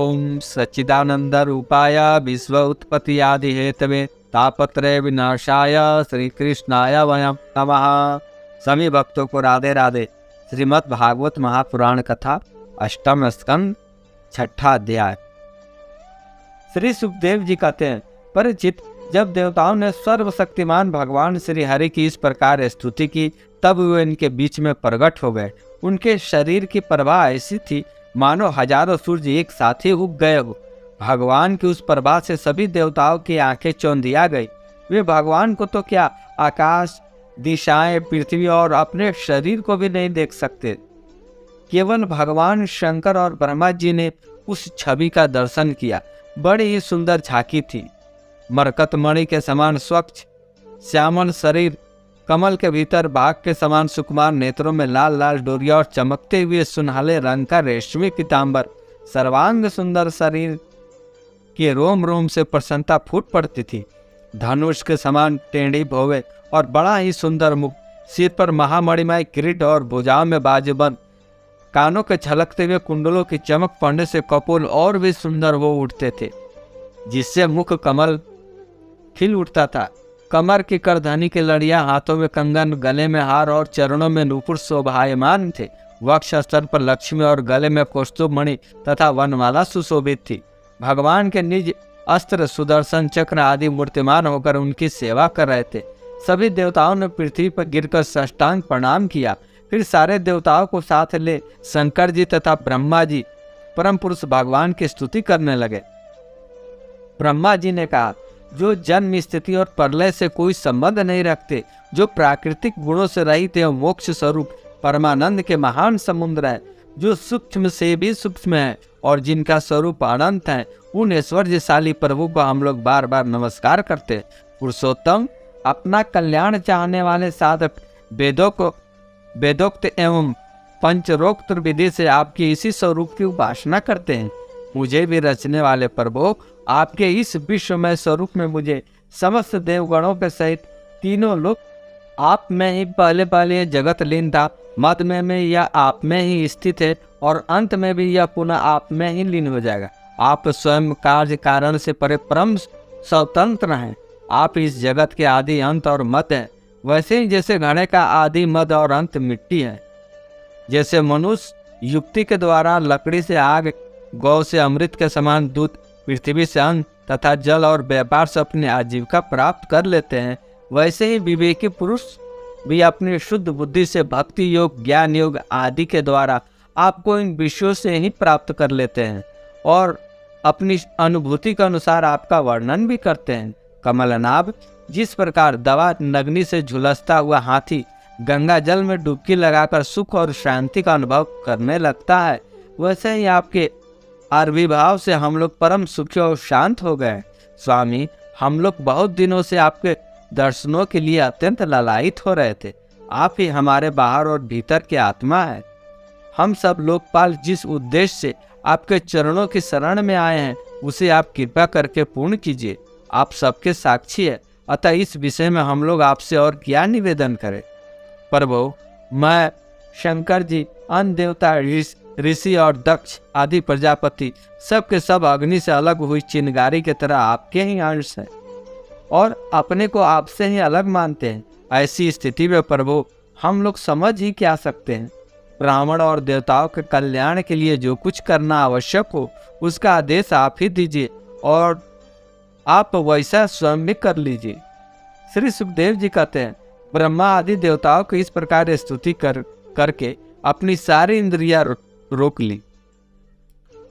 ओम सच्चिदानंद रूपाय विश्व उत्पत्ति आदि हेतवे तापत्रय विनाशाय श्री कृष्णाय वयम नमः। सभी भक्तों को राधे राधे। श्रीमद् भागवत महापुराण कथा अष्टम स्कंद छठा अध्याय। श्री सुखदेव जी कहते हैं, परिचित, जब देवताओं ने सर्वशक्तिमान भगवान श्री हरि की इस प्रकार स्तुति की तब वे इनके बीच में प्रकट हो गए। उनके शरीर की प्रभा ऐसी थी मानो हजारों सूर्य एक साथ ही उग गए हो। भगवान की उस प्रभा से सभी देवताओं की आंखें चौंधिया गई। वे भगवान को तो क्या, आकाश, दिशाएं, पृथ्वी और अपने शरीर को भी नहीं देख सकते। केवल भगवान शंकर और ब्रह्मा जी ने उस छवि का दर्शन किया। बड़ी ही सुंदर झांकी थी। मरकत मणि के समान स्वच्छ श्यामल शरीर, कमल के भीतर बाघ के समान सुकुमार नेत्रों में लाल लाल डोरिया और चमकते हुए सुनहले रंग का रेशमी पीताम्बर, सर्वांग सुंदर शरीर के रोम रोम से प्रसन्नता फूट पड़ती थी। धनुष के समान टेढ़ी भौवे और बड़ा ही सुंदर मुख, सिर पर महामणिमय किरीट और भुजाओं में बाजूबंद, कानों के झलकते हुए कुंडलों की चमक पड़ने से कपोल और भी सुंदर हो उठते थे, जिससे मुख कमल खिल उठता था। कमर की करधनी की लड़ियां, हाथों में कंगन, गले में हार और चरणों में नूपुर शोभायमान थे। वक्ष स्तर पर लक्ष्मी और गले में कौस्तुभ मणि तथा वनमाला सुशोभित थी। भगवान के निज अस्त्र, सुदर्शन चक्र आदि मूर्तिमान होकर उनकी सेवा कर रहे थे। सभी देवताओं ने पृथ्वी पर गिरकर साष्टांग प्रणाम किया। फिर सारे देवताओं को साथ ले शंकर जी तथा ब्रह्मा जी परम पुरुष भगवान की स्तुति करने लगे। ब्रह्मा जी ने कहा, जो जन्म, स्थिति और प्रलय से कोई संबंध नहीं रखते, जो प्राकृतिक गुणों से रहित एवं मोक्ष स्वरूप परमानंद के महान समुद्र है, जो सूक्ष्म से भी सूक्ष्म है और जिनका स्वरूप अनंत है, उन ऐश्वर्यशाली प्रभु को हम लोग बार बार नमस्कार करते हैं। पुरुषोत्तम, अपना कल्याण चाहने वाले साधक वेदोक्त एवं पंचरोक्त विधि से आपके इसी स्वरूप की उपासना करते हैं। मुझे भी रचने वाले प्रभु, आपके इस विश्वमय स्वरूप में मुझे समस्त देवगणों के सहित तीनों लोग आप में ही पहले जगत लीन था, मध्य में यह आप में ही स्थित है और अंत में भी यह पुनः आप में ही लीन हो जाएगा। आप स्वयं कार्य कारण से परे परम स्वतंत्र हैं। आप इस जगत के आदि, अंत और मध्य हैं। वैसे ही जैसे घड़े का आदि, मध्य और अंत मिट्टी है, जैसे मनुष्य युक्ति के द्वारा लकड़ी से आग, गौ से अमृत के समान दूध, पृथ्वी से अन्न तथा जल और व्यापार से अपनी आजीविका प्राप्त कर लेते हैं, वैसे ही विवेकी पुरुष भी अपनी शुद्ध बुद्धि से भक्ति योग, ज्ञान योग आदि के द्वारा आपको इन विषयों से ही प्राप्त कर लेते हैं और अपनी अनुभूति के अनुसार आपका वर्णन भी करते हैं। कमलनाभ, जिस प्रकार दवा नग्नि से झुलसता हुआ हाथी गंगा जल में डुबकी लगाकर सुख और शांति का अनुभव करने लगता है, वैसे ही आपके आविर्भाव से हम लोग परम सुखी और शांत हो गए। स्वामी, हम लोग बहुत दिनों से आपके दर्शनों के लिए अत्यंत लालायित हो रहे थे। आप ही हमारे बाहर और भीतर की आत्मा है। हम सब लोकपाल जिस उद्देश्य से आपके चरणों की शरण में आए हैं, उसे आप कृपा करके पूर्ण कीजिए। आप सबके साक्षी है, अतः इस विषय में हम लोग आपसे और क्या निवेदन करें। प्रभु, मैं, शंकर जी, अन्य देवता, ऋषि और दक्ष आदि प्रजापति सबके सब अग्नि से अलग हुई चिंगारी की तरह आपके ही अंश हैं और अपने को आपसे ही अलग मानते हैं। ऐसी स्थिति में प्रभु, हम लोग समझ ही क्या सकते हैं। ब्राह्मण और देवताओं के कल्याण के लिए जो कुछ करना आवश्यक हो, उसका आदेश आप ही दीजिए और आप वैसा स्वयं भी कर लीजिए। श्री सुखदेव जी कहते हैं, ब्रह्मा आदि देवताओं की इस प्रकार स्तुति करके अपनी सारी इंद्रियां रोक ली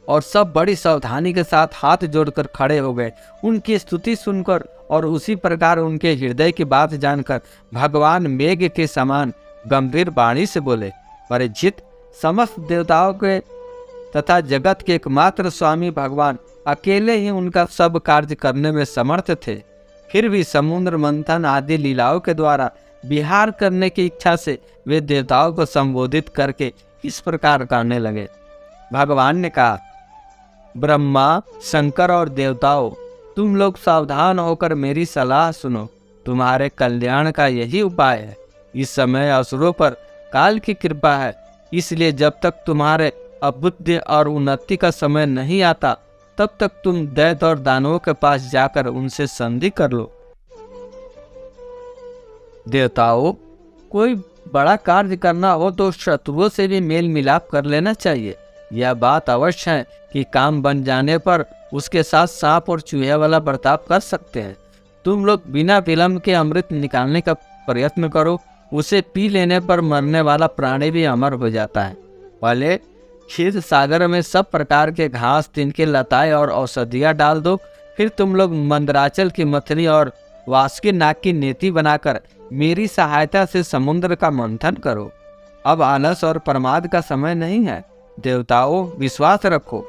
और सब बड़ी सावधानी के साथ हाथ जोड़कर खड़े हो गए। उनकी स्तुति सुनकर और उसी प्रकार उनके हृदय की बात जानकर भगवान मेघ के समान गंभीर वाणी से बोले, परिचित, समस्त देवताओं के तथा जगत के एकमात्र स्वामी भगवान अकेले ही उनका सब कार्य करने में समर्थ थे। फिर भी समुद्र मंथन आदि लीलाओं के द्वारा विहार करने की इच्छा से वे देवताओं को संबोधित करके इस प्रकार करने लगे। भगवान ने कहा, ब्रह्मा, शंकर और देवताओं, तुम लोग सावधान होकर मेरी सलाह सुनो। तुम्हारे कल्याण का यही उपाय है। इस समय असुरों पर काल की कृपा है, इसलिए जब तक तुम्हारे अबुद्धि और उन्नति का समय नहीं आता, तब तक तुम दैत्य और दानवों के पास जाकर उनसे संधि कर लो। देवताओं, कोई बड़ा कार्य करना हो तो शत्रुओं से भी मेल मिलाप कर लेना चाहिए। यह बात अवश्य है कि काम बन जाने पर उसके साथ सांप और चूहे वाला बर्ताव कर सकते हैं। तुम लोग बिना विलंब के अमृत निकालने का प्रयत्न करो। उसे पी लेने पर मरने वाला प्राणी भी अमर हो जाता है। पहले क्षीर सागर में सब प्रकार के घास, तिनके, लताएं और औषधियाँ डाल दो। फिर तुम लोग मंदराचल की मथनी और वासुकी नाग की नेति बनाकर मेरी सहायता से समुद्र का मंथन करो। अब आलस और प्रमाद का समय नहीं है। देवताओं, विश्वास रखो।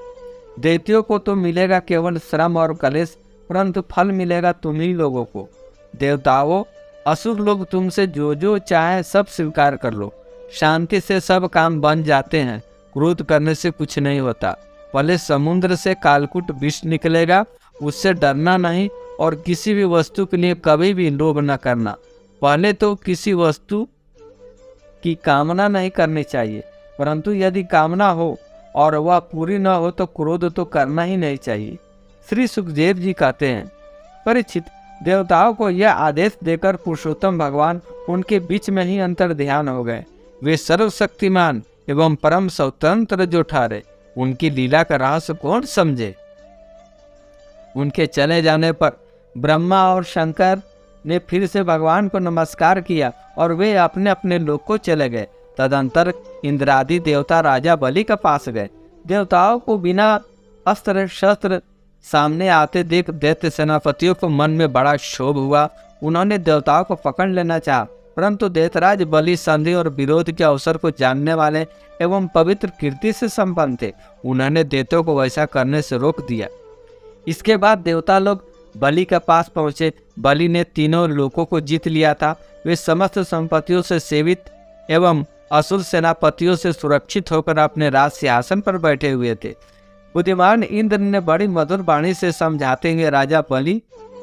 दैत्यों को तो मिलेगा केवल श्रम और कलेश, परंतु फल मिलेगा तुम ही लोगों को। देवताओं, असुर लोग तुमसे जो जो चाहे सब स्वीकार कर लो। शांति से सब काम बन जाते हैं। क्रोध करने से कुछ नहीं होता। पहले समुद्र से कालकूट विष निकलेगा, उससे डरना नहीं और किसी भी वस्तु के लिए कभी भी लोभ न करना। पहले तो किसी वस्तु की कामना नहीं करनी चाहिए, परंतु यदि कामना हो और वह पूरी न हो तो क्रोध तो करना ही नहीं चाहिए। श्री सुखदेव जी कहते हैं, परीक्षित, देवताओं को यह आदेश देकर पुरुषोत्तम भगवान उनके बीच में ही अंतर ध्यान हो गए। वे सर्वशक्तिमान एवं परम स्वतंत्र जो ठहरे, उनकी लीला का रहस्य कौन समझे। उनके चले जाने पर ब्रह्मा और शंकर ने फिर से भगवान को नमस्कार किया और वे अपने अपने लोक को चले गए। तदंतर इंद्रादि देवता राजा बलि के पास गए। देवताओं को बिना अस्त्र शस्त्र सामने आते देख दैत्य सेनापतियों को मन में बड़ा क्षोभ हुआ। उन्होंने देवताओं को पकड़ लेना चाहा, परंतु दैत्यराज बलि संधि और विरोध के अवसर को जानने वाले एवं पवित्र कीर्ति से संपन्न थे। उन्होंने दैत्यों को वैसा करने से रोक दिया। इसके बाद देवता लोग बलि के पास पहुंचे। बलि ने तीनों लोकों को जीत लिया था। वे समस्त संपत्तियों से सेवित एवं असुर सेनापतियों से सुरक्षित होकर अपने राज सिंहासन पर बैठे हुए थे। बुद्धिमान इंद्र ने बड़ी मधुर वाणी से समझाते हुए राजा बलि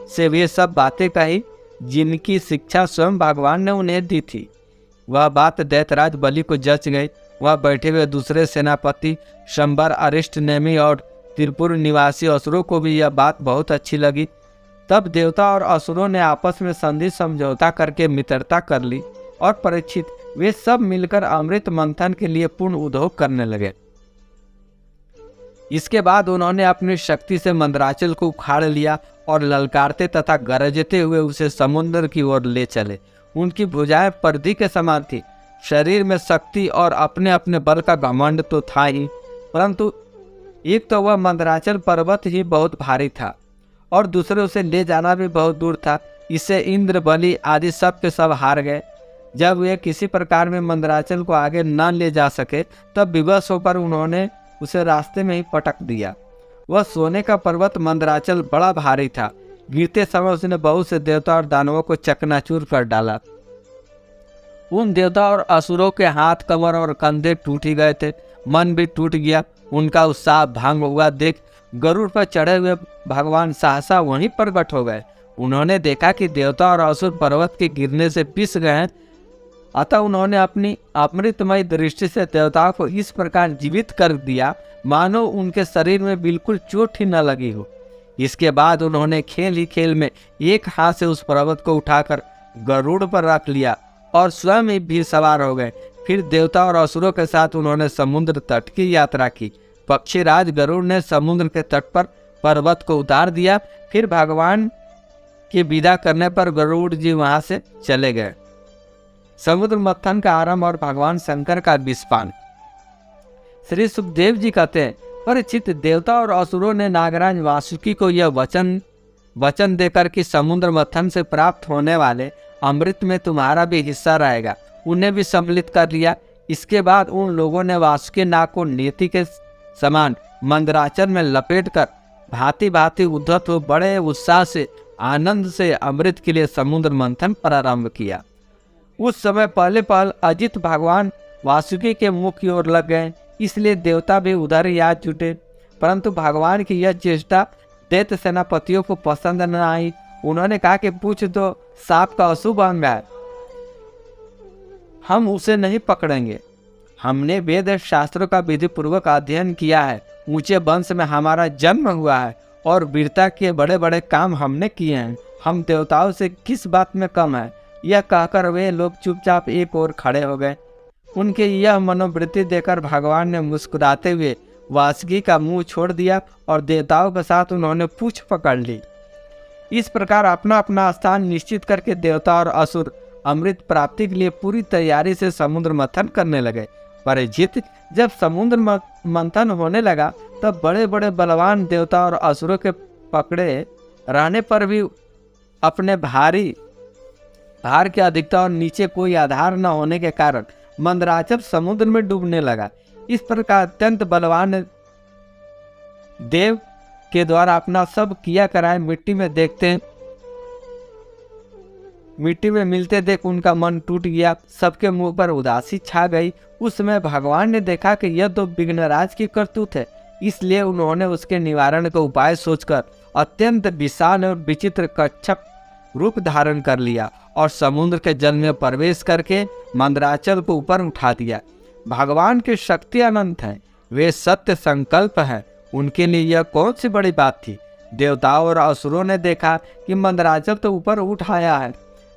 से वे सब बातें कही जिनकी शिक्षा स्वयं भगवान ने उन्हें दी थी। वह बात दैत्यराज बलि को जच गई। वह बैठे हुए दूसरे सेनापति शंबर, अरिष्ट नेमि और त्रिपुर निवासी असुरों को भी यह बात बहुत अच्छी लगी। तब देवता और असुरों ने आपस में संधि समझौता करके मित्रता कर ली और परीक्षित, वे सब मिलकर अमृत मंथन के लिए पूर्ण उद्योग करने लगे। इसके बाद उन्होंने अपनी शक्ति से मंदराचल को उखाड़ लिया और ललकारते तथा गरजते हुए उसे समुद्र की ओर ले चले। उनकी भुजाएं पर्दी के समान थी। शरीर में शक्ति और अपने अपने बल का घमंड तो था ही, परंतु एक तो वह मंदराचल पर्वत ही बहुत भारी था और दूसरे उसे ले जाना भी बहुत दूर था। इससे इंद्र, बलि आदि सब के सब हार गए। जब वे किसी प्रकार में मंदराचल को आगे न ले जा सके, तब विवश होकर उन्होंने उसे रास्ते में ही पटक दिया। वह सोने का पर्वत मंदराचल बड़ा भारी था। गिरते समय उसने बहुत से देवता और दानवों को चकनाचूर कर डाला। उन देवता और असुरों के हाथ, कमर और कंधे टूट ही गए थे। मन भी टूट गया। उनका उत्साह भंग हुआ देख गरुड़ पर चढ़े हुए भगवान सहसा वहीं प्रकट हो गए। उन्होंने देखा कि देवता और असुर पर्वत के गिरने से पिस गए हैं, अतः उन्होंने अपनी अमृतमय दृष्टि से देवताओं को इस प्रकार जीवित कर दिया मानो उनके शरीर में बिल्कुल चोट ही न लगी हो। इसके बाद उन्होंने खेल ही खेल में एक हाथ से उस पर्वत को उठाकर गरुड़ पर रख लिया और स्वयं ही भी सवार हो गए। फिर देवता और असुरों के साथ उन्होंने समुद्र तट की यात्रा की। पक्षीराज गरुड़ ने समुद्र के तट पर पर्वत को उतार दिया। फिर भगवान के विदा करने पर गरुड़ जी वहां से चले गए। समुद्र मंथन का आरंभ और भगवान शंकर का विस्फान। श्री सुखदेव जी कहते हैं, परीक्षित, देवता और असुरों ने नागराज वासुकी को यह वचन देकर कि समुद्र मंथन से प्राप्त होने वाले अमृत में तुम्हारा भी हिस्सा रहेगा, उन्हें भी सम्मिलित कर लिया। इसके बाद उन लोगों ने वासुकी नाग को नेति के समान मंदराचल में लपेटकर भांति भांति उद्धत हो बड़े उत्साह से आनंद से अमृत के लिए समुद्र मंथन प्रारंभ किया। उस समय पहले पहल अजित भगवान वासुकी के मुख की ओर लग गए, इसलिए देवता भी उधर ही आ जुटे। परंतु भगवान की यह चेष्टा दैत्य सेनापतियों को पसंद न आई। उन्होंने कहा कि पूछ दो, सांप का अशुभ अंग है, हम उसे नहीं पकड़ेंगे। हमने वेद शास्त्रों का विधि पूर्वक अध्ययन किया है, ऊंचे वंश में हमारा जन्म हुआ है और वीरता के बड़े बड़े काम हमने किए हैं। हम देवताओं से किस बात में कम है? यह कहकर वे लोग चुपचाप एक ओर खड़े हो गए। उनके यह मनोवृत्ति देखकर भगवान ने मुस्कुराते हुए वासुकी का मुंह छोड़ दिया और देवताओं के साथ उन्होंने पूंछ पकड़ ली। इस प्रकार अपना अपना स्थान निश्चित करके देवता और असुर अमृत प्राप्ति के लिए पूरी तैयारी से समुद्र मंथन करने लगे। परीक्षित, जब समुद्र मंथन होने लगा तब बड़े बड़े बलवान देवता और असुरों के पकड़े रहने पर भी अपने भार की अधिकता और नीचे कोई आधार न होने के कारण मंदराचल समुद्र में डूबने लगा। इस प्रकार अत्यंत बलवान देव के द्वारा अपना सब किया कराए मिट्टी में मिलते देख उनका मन टूट गया। सबके मुंह पर उदासी छा गई। उस समय भगवान ने देखा कि यह तो विघ्नराज की करतूत है, इसलिए उन्होंने उसके निवारण का उपाय सोचकर अत्यंत विशाल और विचित्र कच्छप रूप धारण कर लिया और समुद्र के जल में प्रवेश करके मंदराचल को ऊपर उठा दिया। भगवान की शक्ति अनंत है, वे सत्य संकल्प है, उनके लिए यह कौन सी बड़ी बात थी। देवताओं और असुरों ने देखा कि मंदराचल तो ऊपर उठ आया है,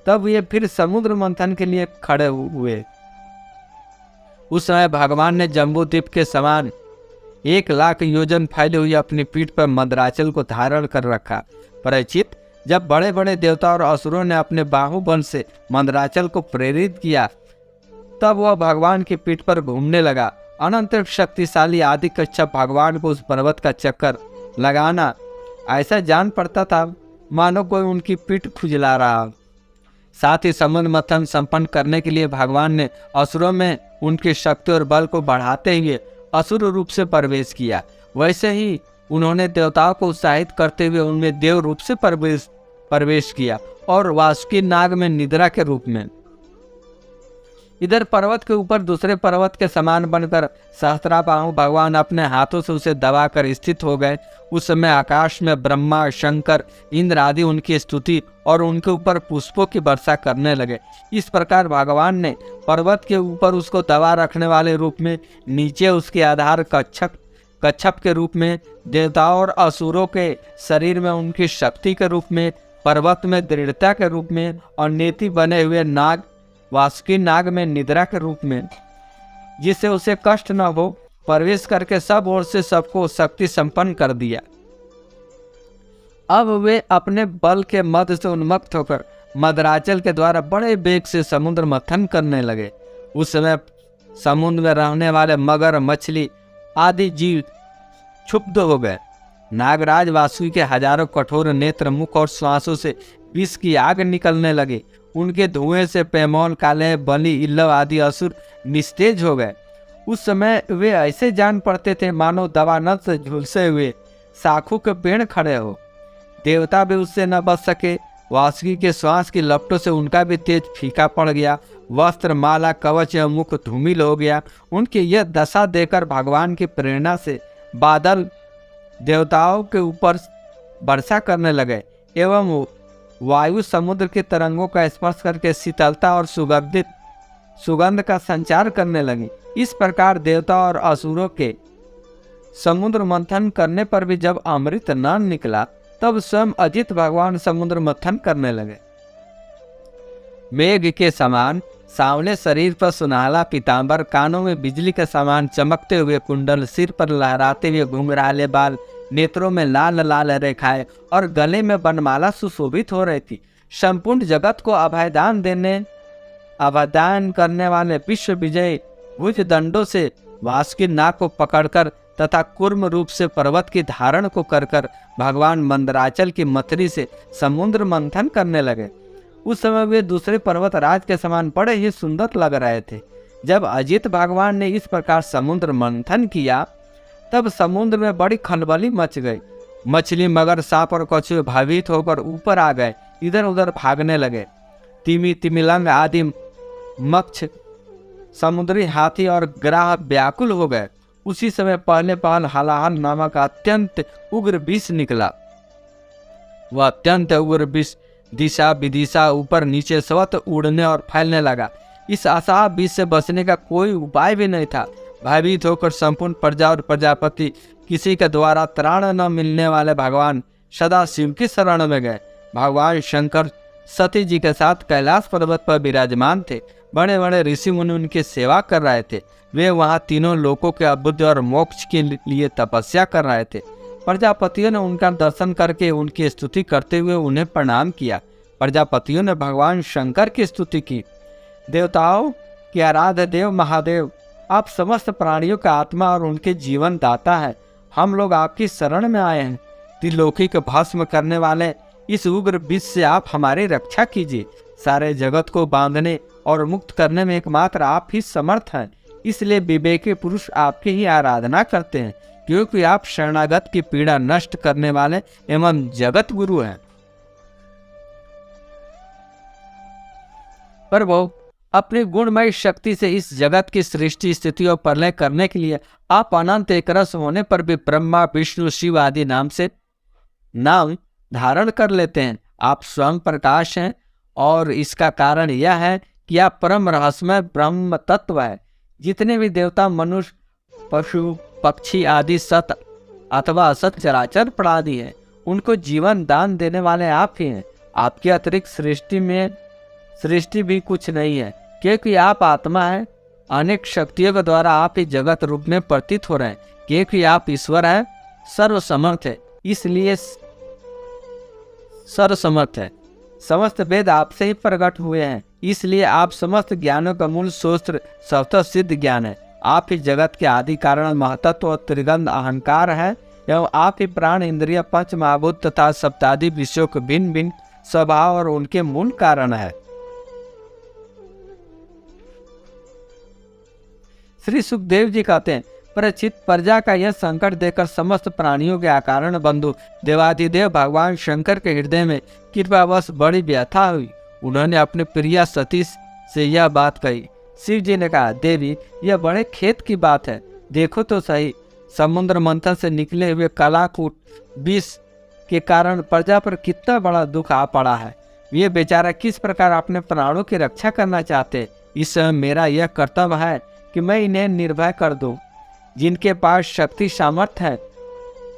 तब ये फिर समुद्र मंथन के लिए खड़े हुए। उस समय भगवान ने जम्बूद्वीप के समान 1,00,000 योजन फैली हुई अपनी पीठ पर मंदराचल को धारण कर रखा। परीक्षित, जब बड़े बड़े देवता और असुरों ने अपने बाहुबल से मंदराचल को प्रेरित किया तब वह भगवान की पीठ पर घूमने लगा। अनंत शक्तिशाली आदि कच्छप भगवान को उस पर्वत का चक्कर लगाना ऐसा जान पड़ता था मानो कोई उनकी पीठ खुजला रहा। साथ ही समुद्र मंथन संपन्न करने के लिए भगवान ने असुरों में उनकी शक्ति और बल को बढ़ाते हुए असुर रूप से प्रवेश किया। वैसे ही उन्होंने देवताओं को उत्साहित करते हुए उनमें देव रूप से प्रवेश किया और वासुकी नाग में निद्रा के रूप में। इधर पर्वत के ऊपर दूसरे पर्वत के समान बनकर सहस्त्राबाहु भगवान अपने हाथों से उसे दबाकर स्थित हो गए। उस समय आकाश में ब्रह्मा, शंकर, इंद्र आदि उनकी स्तुति और उनके ऊपर पुष्पों की वर्षा करने लगे। इस प्रकार भगवान ने पर्वत के ऊपर उसको दबा रखने वाले रूप में, नीचे उसके आधार कच्छप के रूप में, देवताओं और असुरों के शरीर में उनकी शक्ति के रूप में, पर्वत में दृढ़ता के रूप में और नेति बने हुए नाग वासुकी नाग में निद्रा के रूप में, जिससे उसे कष्ट न हो, प्रवेश करके सब ओर से सबको शक्ति संपन्न कर दिया। अब वे अपने बल के मद से उन्मत्त होकर मंदराचल के द्वारा बड़े वेग से समुद्र मंथन करने लगे। उस समय समुद्र में रहने वाले मगर, मछली आदि जीव क्षुब्ध हो गए। नागराज वासुकी के हजारों कठोर नेत्र, मुख और श्वासों से विष की आग निकलने लगे। उनके धुएं से पैमौल, काले, बलि, इल्लव आदि असुर निस्तेज हो गए। उस समय वे ऐसे जान पड़ते थे मानो दवानल से झुलसे हुए साखू के पेड़ खड़े हो। देवता भी उससे न बच सके। वासुकी के श्वास की लपटों से उनका भी तेज फीका पड़ गया। वस्त्र, माला, कवच एवं मुख धूमिल हो गया। उनकी यह दशा देखकर भगवान की प्रेरणा से बादल देवताओं के ऊपर वर्षा करने लगे एवं वायु समुद्र के तरंगों का स्पर्श करके शीतलता और सुगंध का संचार करने लगी। इस प्रकार देवता और असुरों के समुद्र मंथन करने पर भी जब अमृत न निकला तब स्वयं अजित भगवान समुद्र मंथन करने लगे। मेघ के समान सांवले शरीर पर सुनहला पीतांबर, कानों में बिजली के समान चमकते हुए कुंडल, सिर पर लहराते हुए घुंघराले बाल, नेत्रों में लाल लाल रेखाएं और गले में बनमाला सुशोभित हो रही थी। संपूर्ण जगत को अभयदान करने वाले विश्व विजयी भुज दंडों से वासुकी नाग को पकड़कर तथा कूर्म रूप से पर्वत की धारण को कर भगवान मंदराचल की मथरी से समुद्र मंथन करने लगे। उस समय वे दूसरे पर्वत राज के समान बड़े ही सुंदर लग रहे थे। जब अजित भगवान ने इस प्रकार समुद्र मंथन किया तब समुद्र में बड़ी खलबली मच गई। मछली, मगर, सांप और कछुए भयभीत होकर ऊपर आ गए, इधर उधर भागने लगे। तिमी, तिमिलंग आदि मक्ष, समुद्री हाथी और ग्राह व्याकुल हो गए। उसी समय पहल हलाहल नामक अत्यंत उग्र विष निकला। वह अत्यंत उग्र विष दिशा विदिशा ऊपर नीचे सर्वत्र उड़ने और फैलने लगा। इस अशाप विष से बचने का कोई उपाय भी नहीं था। भयभीत होकर संपूर्ण प्रजा और प्रजापति किसी के द्वारा त्राण न मिलने वाले भगवान सदाशिव की शरण में गए। भगवान शंकर सती जी के साथ कैलाश पर्वत पर विराजमान थे। बड़े बड़े ऋषि मुनि उनकी सेवा कर रहे थे। वे वहाँ तीनों लोकों के अभ्युदय और मोक्ष के लिए तपस्या कर रहे थे। प्रजापतियों ने उनका दर्शन करके उनकी स्तुति करते हुए उन्हें प्रणाम किया। प्रजापतियों ने भगवान शंकर की स्तुति की। देवताओं के आराध्य देव महादेव, आप समस्त प्राणियों का आत्मा और उनके जीवन दाता है। हम लोग आपकी शरण में आए हैं। त्रिलोकी को भस्म करने वाले इस उग्र विष से आप हमारी रक्षा कीजिए। सारे जगत को बांधने और मुक्त करने में एकमात्र आप ही समर्थ हैं। इसलिए विवेकी पुरुष आपकी ही आराधना करते हैं, क्योंकि आप शरणागत की पीड़ा नष्ट करने वाले एवं जगत गुरु हैं। प्रभु, अपनी गुणमय शक्ति से इस जगत की सृष्टि स्थिति और प्रलय करने के लिए आप अनंत एकरस होने पर भी ब्रह्मा विष्णु शिव आदि नाम धारण कर लेते हैं। आप स्वयं प्रकाश हैं और इसका कारण यह है कि आप परम रहस्यमय ब्रह्म तत्व है। जितने भी देवता, मनुष्य, पशु, पक्षी आदि सत अथवा असत चराचर प्राणी हैं, उनको जीवन दान देने वाले आप ही हैं। आपके अतिरिक्त सृष्टि भी कुछ नहीं है, क्योंकि आप आत्मा हैं। अनेक शक्तियों के द्वारा आप ही जगत रूप में प्रतीत हो रहे हैं, क्योंकि आप ईश्वर हैं, सर्वसमर्थ है। इसलिए सर्वसमर्थ है। समस्त वेद आपसे ही प्रकट हुए हैं, इसलिए आप समस्त ज्ञानों का मूल स्रोत स्वतः सिद्ध ज्ञान है। आप ही जगत के आदि कारण, महतत्व और त्रिगंध अहंकार है, एवं आप ही प्राण, इंद्रिय, पंच महाभूत तथा सप्तादि विषयों के भिन्न भिन्न स्वभाव और उनके मूल कारण है। श्री सुखदेव जी कहते हैं, परीक्षित, प्रजा का यह संकट देखकर समस्त प्राणियों के अकारण बंधु देवाधिदेव भगवान शंकर के हृदय में कृपावश बड़ी व्यथा हुई। उन्होंने अपने प्रिया सती से यह बात कही। शिव जी ने कहा, देवी, यह बड़े खेत की बात है। देखो तो सही, समुद्र मंथन से निकले हुए कलाकूट विष के कारण प्रजा पर कितना बड़ा दुख आ पड़ा है। ये बेचारा किस प्रकार अपने प्राणों की रक्षा करना चाहते। इस समय मेरा यह कर्तव्य है कि मैं इन्हें निर्भय कर दूं। जिनके पास शक्ति सामर्थ्य है,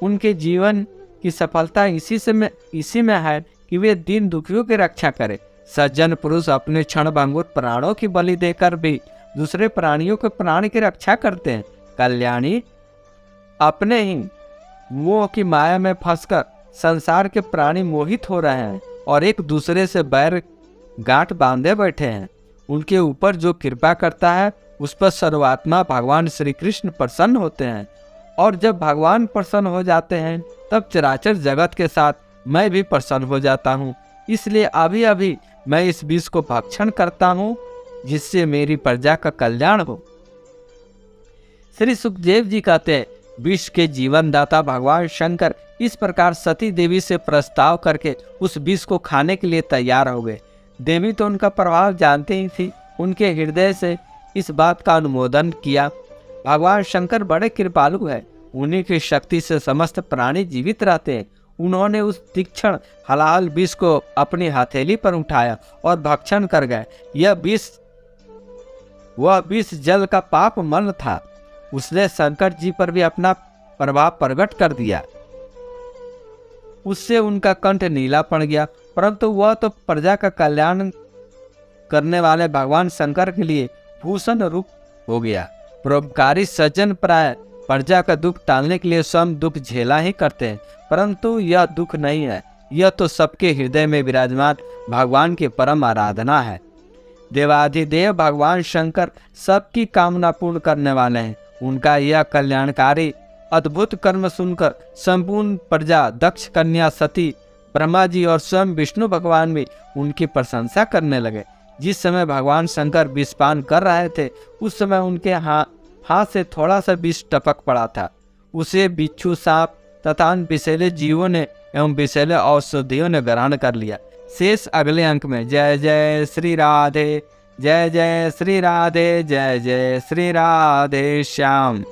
उनके जीवन की सफलता इसी में है कि वे दीन दुखियों की रक्षा करें। सज्जन पुरुष अपने क्षणभंगुर प्राणों की बलि देकर भी दूसरे प्राणियों के प्राण की रक्षा करते हैं। कल्याणी, अपने ही मोह की माया में फंसकर संसार के प्राणी मोहित हो रहे हैं और एक दूसरे से बैर गांठ बांधे बैठे हैं। उनके ऊपर जो कृपा करता है, उस पर सर्वात्मा भगवान श्री कृष्ण प्रसन्न होते हैं, और जब भगवान प्रसन्न हो जाते हैं तब चराचर जगत के साथ मैं भी प्रसन्न हो जाता हूँ। इसलिए अभी अभी मैं इस विष को भक्षण करता हूँ, जिससे मेरी प्रजा का कल्याण हो। श्री सुखदेव जी कहते हैं, विष के जीवन दाता भगवान शंकर इस प्रकार सती देवी से प्रस्ताव करके उस विष को खाने के लिए तैयार हो गए। देवी तो उनका प्रभाव जानते ही थी, उनके हृदय से इस बात का अनुमोदन किया। भगवान शंकर बड़े कृपालु है, उन्हीं की शक्ति से समस्त प्राणी जीवित रहते हैं। उन्होंने उस तीक्ष्ण हलाहल विष को अपनी हथेली पर उठाया और भक्षण कर गए। वह विष जल का पाप मल था। उसने शंकर जी पर भी अपना प्रभाव प्रकट कर दिया। उससे उनका कंठ नीला पड़ गया, परंतु वह तो प्रजा का कल्याण करने वाले भगवान शंकर के लिए भूषण रूप हो गया। परोपकारी सज्जन प्राय प्रजा का दुख टालने के लिए स्वयं दुख झेला ही करते हैं, परंतु यह दुख नहीं है, यह तो सबके हृदय में विराजमान भगवान की परम आराधना है। देवाधिदेव भगवान शंकर सबकी कामना पूर्ण करने वाले हैं। उनका यह कल्याणकारी अद्भुत कर्म सुनकर संपूर्ण प्रजा, दक्ष कन्या सती, ब्रह्मा जी और स्वयं विष्णु भगवान भी उनकी प्रशंसा करने लगे। जिस समय भगवान शंकर विषपान कर रहे थे, उस समय उनके हाथ से थोड़ा सा विष टपक पड़ा था। उसे बिच्छू, सांप तथा विषैले जीवों ने एवं विषैले औषधियों ने ग्रहण कर लिया। शेष अगले अंक में। जय जय श्री राधे, जय जय श्री राधे, जय जय श्री राधे श्याम।